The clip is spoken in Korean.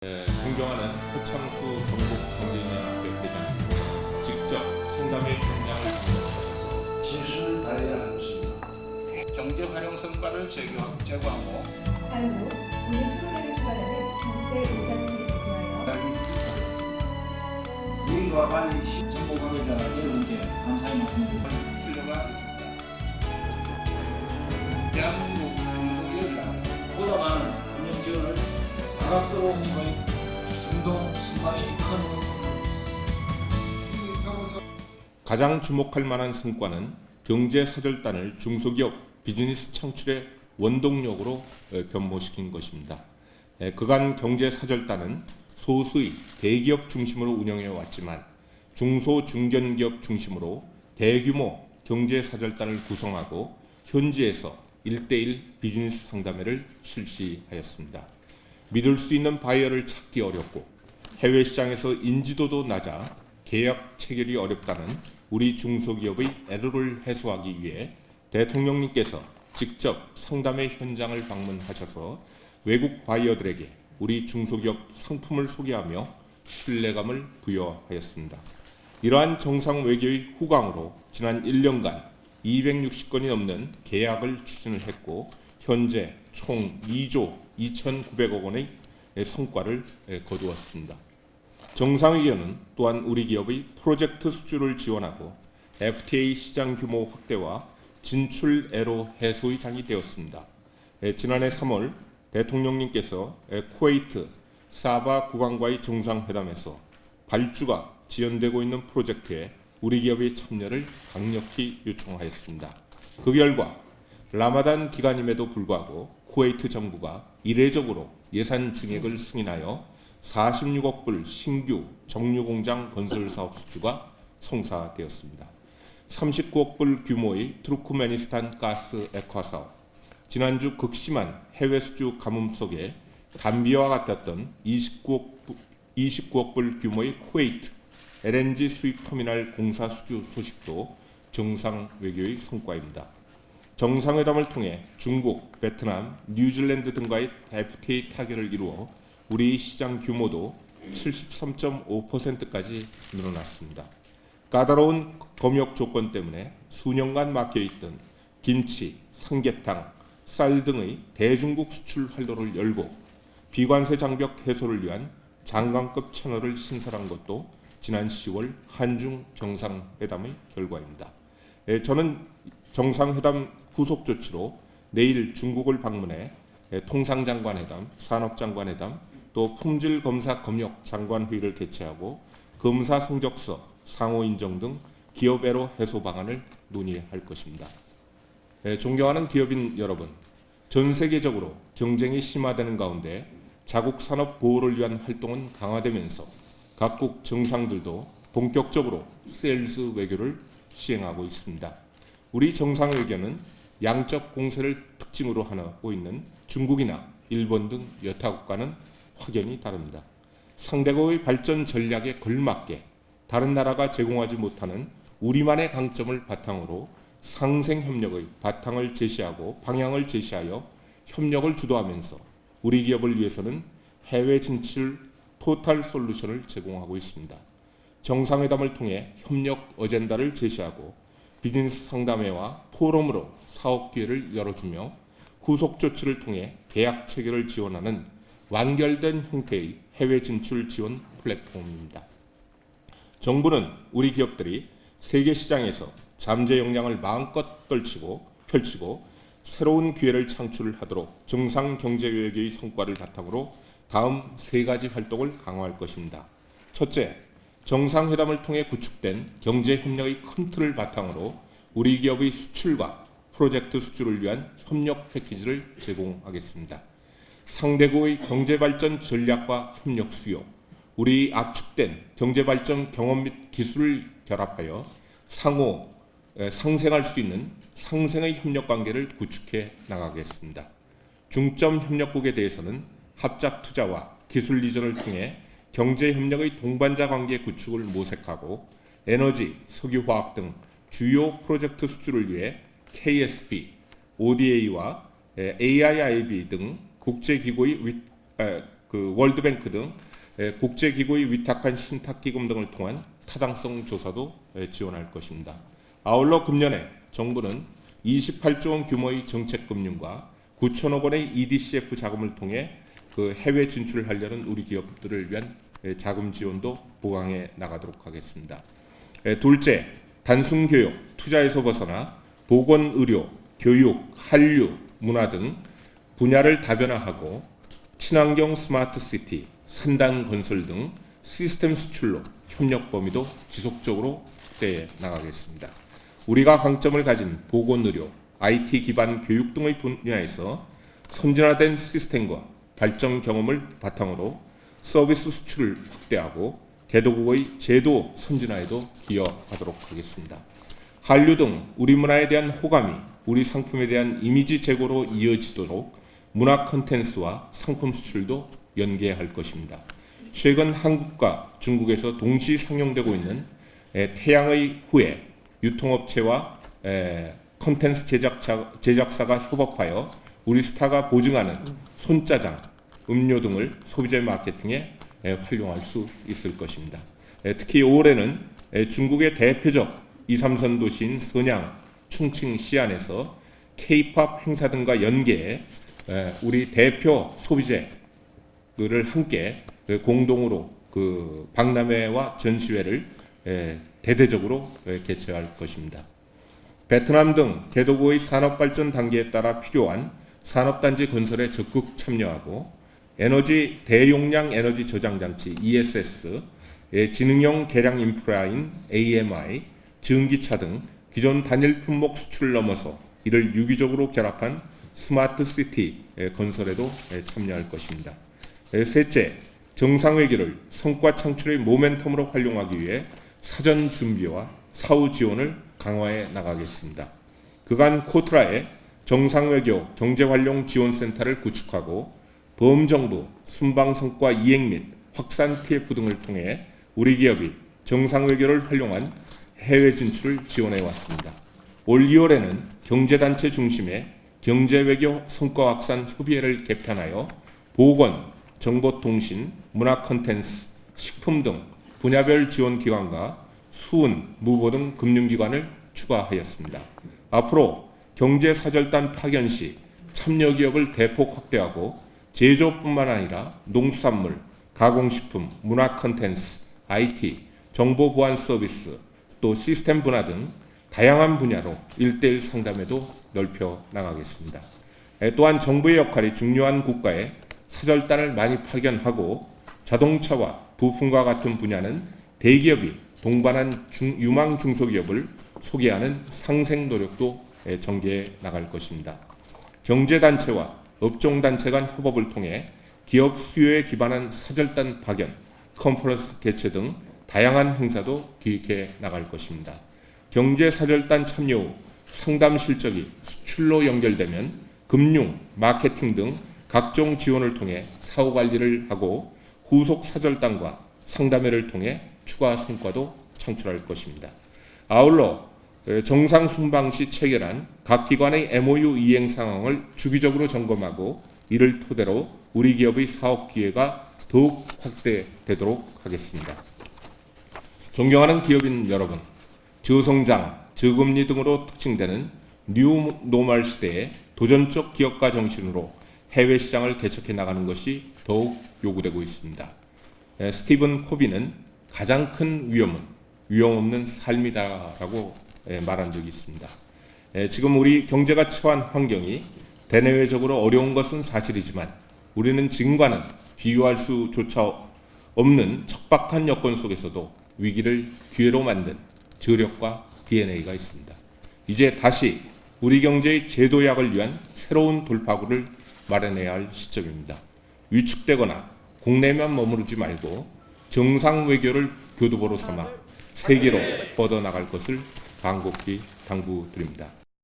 존경하는 표창수 전국경제인연합회 대장입니다. 직접 상담의 현장을 방문하셔서 진실을 다해야 할 것입니다. 경제 활용 성과를 제고하고 다음으로 본인 프로그램에 주관하는 경제 의견체를 대표하여 누군가 빨리 정보 관계자 여러분께 감사의 말씀드립니다. 필요가 있습니다. 대한민국 중소기업이란 보다 많은 금융 지원을 다각도로 힘의 중동 순방이 큰 가장 주목할 만한 성과는 경제사절단을 중소기업 비즈니스 창출의 원동력으로 변모시킨 것입니다. 그간 경제사절단은 소수의 대기업 중심으로 운영해 왔지만 중소 중견기업 중심으로 대규모 경제사절단을 구성하고 현지에서 1:1 비즈니스 상담회를 실시하였습니다. 믿을 수 있는 바이어를 찾기 어렵고 해외 시장에서 인지도도 낮아 계약 체결이 어렵다는 우리 중소기업의 애로를 해소하기 위해 대통령님께서 직접 상담회 현장을 방문하셔서 외국 바이어들에게 우리 중소기업 상품을 소개하며 신뢰감을 부여하였습니다. 이러한 정상 외교의 후광으로 지난 1년간 260건이 넘는 계약을 추진을 했고 현재 총 2조 2,900억 원의 성과를 거두었습니다. 정상회견은 또한 우리 기업의 프로젝트 수주를 지원하고 FTA 시장 규모 확대와 진출 애로 해소의 장이 되었습니다. 지난해 3월 대통령님께서 쿠웨이트 사바 국왕과의 정상회담에서 발주가 지연되고 있는 프로젝트에 우리 기업의 참여를 강력히 요청하였습니다. 그 결과 라마단 기간임에도 불구하고 쿠웨이트 정부가 이례적으로 예산 증액을 승인하여 46억 불 신규 정유공장 건설 사업 수주가 성사되었습니다. 39억 불 규모의 투르크메니스탄 가스 액화 사업, 지난주 극심한 해외 수주 가뭄 속에 담비와 같았던 29억 불 규모의 쿠웨이트 LNG 수입 터미널 공사 수주 소식도 정상 외교의 성과입니다. 정상회담을 통해 중국, 베트남, 뉴질랜드 등과의 FTA 타결을 이루어 우리 시장 규모도 73.5%까지 늘어났습니다. 까다로운 검역 조건 때문에 수년간 막혀있던 김치, 삼계탕, 쌀 등의 대중국 수출 활로를 열고 비관세 장벽 해소를 위한 장관급 채널을 신설한 것도 지난 10월 한중 정상회담의 결과입니다. 저는 정상회담 후속 조치로 내일 중국을 방문해 통상장관회담, 산업장관회담, 또 품질검사 검역 장관회의를 개최하고 검사 성적서, 상호 인정 등 기업애로 해소 방안을 논의할 것입니다. 존경하는 기업인 여러분, 전 세계적으로 경쟁이 심화되는 가운데 자국 산업 보호를 위한 활동은 강화되면서 각국 정상들도 본격적으로 세일즈 외교를 시행하고 있습니다. 우리 정상 외교는 양적 공세를 특징으로 하고 있는 중국이나 일본 등 여타 국가는 확연히 다릅니다. 상대국의 발전 전략에 걸맞게 다른 나라가 제공하지 못하는 우리만의 강점을 바탕으로 상생협력의 바탕을 제시하고 방향을 제시하여 협력을 주도하면서 우리 기업을 위해서는 해외 진출 토탈 솔루션을 제공하고 있습니다. 정상회담을 통해 협력 어젠다를 제시하고 비즈니스 상담회와 포럼으로 사업 기회를 열어주며 후속 조치를 통해 계약 체결을 지원하는 완결된 형태의 해외 진출 지원 플랫폼입니다. 정부는 우리 기업들이 세계 시장에서 잠재 역량을 마음껏 펼치고 새로운 기회를 창출하도록 정상 경제 외교의 성과를 바탕으로 다음 3가지 활동을 강화할 것입니다. 첫째, 정상회담을 통해 구축된 경제협력의 큰 틀을 바탕으로 우리 기업의 수출과 프로젝트 수주를 위한 협력 패키지를 제공하겠습니다. 상대국의 경제발전 전략과 협력 수요, 우리 압축된 경제발전 경험 및 기술을 결합하여 상호 상생할 수 있는 상생의 협력관계를 구축해 나가겠습니다. 중점 협력국에 대해서는 합작 투자와 기술 이전을 통해 경제협력의 동반자 관계 구축을 모색하고 에너지, 석유화학 등 주요 프로젝트 수주를 위해 KSP, ODA와 AIIB 등 국제기구의 그 월드뱅크 등 국제기구의 위탁한 신탁기금 등을 통한 타당성 조사도 지원할 것입니다. 아울러 금년에 정부는 28조 원 규모의 정책금융과 9천억 원의 EDCF 자금을 통해 그 해외 진출하려는 우리 기업들을 위한 자금 지원도 보강해 나가도록 하겠습니다. 둘째, 단순 교육, 투자에서 벗어나 보건, 의료, 교육, 한류, 문화 등 분야를 다변화하고 친환경 스마트 시티, 산단 건설 등 시스템 수출로 협력 범위도 지속적으로 확대해 나가겠습니다. 우리가 강점을 가진 보건, 의료, IT 기반 교육 등의 분야에서 선진화된 시스템과 발전 경험을 바탕으로 서비스 수출을 확대하고 개도국의 제도 선진화에도 기여하도록 하겠습니다. 한류 등 우리 문화에 대한 호감이 우리 상품에 대한 이미지 제고로 이어지도록 문화 콘텐츠와 상품 수출도 연계할 것입니다. 최근 한국과 중국에서 동시 상영되고 있는 태양의 후예 유통업체와 콘텐츠 제작사가 협업하여 우리 스타가 보증하는 손짜장, 음료 등을 소비자 마케팅에 활용할 수 있을 것입니다. 특히 올해는 중국의 대표적 2, 3선 도시인 선양, 충칭, 시안에서 K-팝 행사 등과 연계해 우리 대표 소비재들을 함께 공동으로 그 박람회와 전시회를 대대적으로 개최할 것입니다. 베트남 등 개도국의 산업발전 단계에 따라 필요한 산업단지 건설에 적극 참여하고 에너지 대용량 에너지 저장장치 ESS, 지능형 계량 인프라인 AMI, 전기차 등 기존 단일 품목 수출을 넘어서 이를 유기적으로 결합한 스마트 시티 건설에도 참여할 것입니다. 셋째, 정상회계를 성과 창출의 모멘텀으로 활용하기 위해 사전 준비와 사후 지원을 강화해 나가겠습니다. 그간 코트라에 정상외교 경제활용지원센터를 구축하고 범정부 순방성과 이행 및 확산 TF 등을 통해 우리 기업이 정상외교를 활용한 해외 진출을 지원해 왔습니다. 올 2월에는 경제단체 중심의 경제외교 성과 확산 협의회를 개편하여 보건, 정보통신, 문화 콘텐츠, 식품 등 분야별 지원기관과 수은, 무보 등 금융기관을 추가하였습니다. 앞으로 경제사절단 파견 시 참여기업을 대폭 확대하고 제조뿐만 아니라 농수산물, 가공식품, 문화 콘텐츠, IT, 정보보안 서비스, 또 시스템 분야 등 다양한 분야로 1:1 상담에도 넓혀 나가겠습니다. 또한 정부의 역할이 중요한 국가에 사절단을 많이 파견하고 자동차와 부품과 같은 분야는 대기업이 동반한 유망 중소기업을 소개하는 상생 노력도 전개해 나갈 것입니다. 경제단체와 업종단체 간 협업을 통해 기업 수요에 기반한 사절단 파견, 컨퍼런스 개최 등 다양한 행사도 기획해 나갈 것입니다. 경제사절단 참여 후 상담 실적이 수출로 연결되면 금융, 마케팅 등 각종 지원을 통해 사후 관리를 하고 후속 사절단과 상담회를 통해 추가 성과도 창출할 것입니다. 아울러 정상 순방 시 체결한 각 기관의 MOU 이행 상황을 주기적으로 점검하고 이를 토대로 우리 기업의 사업 기회가 더욱 확대되도록 하겠습니다. 존경하는 기업인 여러분, 저성장, 저금리 등으로 특징되는 뉴 노멀 시대에 도전적 기업가 정신으로 해외 시장을 개척해 나가는 것이 더욱 요구되고 있습니다. 스티븐 코비는 가장 큰 위험은 위험 없는 삶이다라고 말한 적이 있습니다. 지금 우리 경제가 처한 환경이 대내외적으로 어려운 것은 사실이지만 우리는 지금과는 비교할 수조차 없는 척박한 여건 속에서도 위기를 기회로 만든 저력과 DNA가 있습니다. 이제 다시 우리 경제의 재도약을 위한 새로운 돌파구를 마련해야 할 시점입니다. 위축되거나 국내만 머무르지 말고 정상 외교를 교두보로 삼아 세계로 뻗어나갈 것을 간곡히 당부드립니다.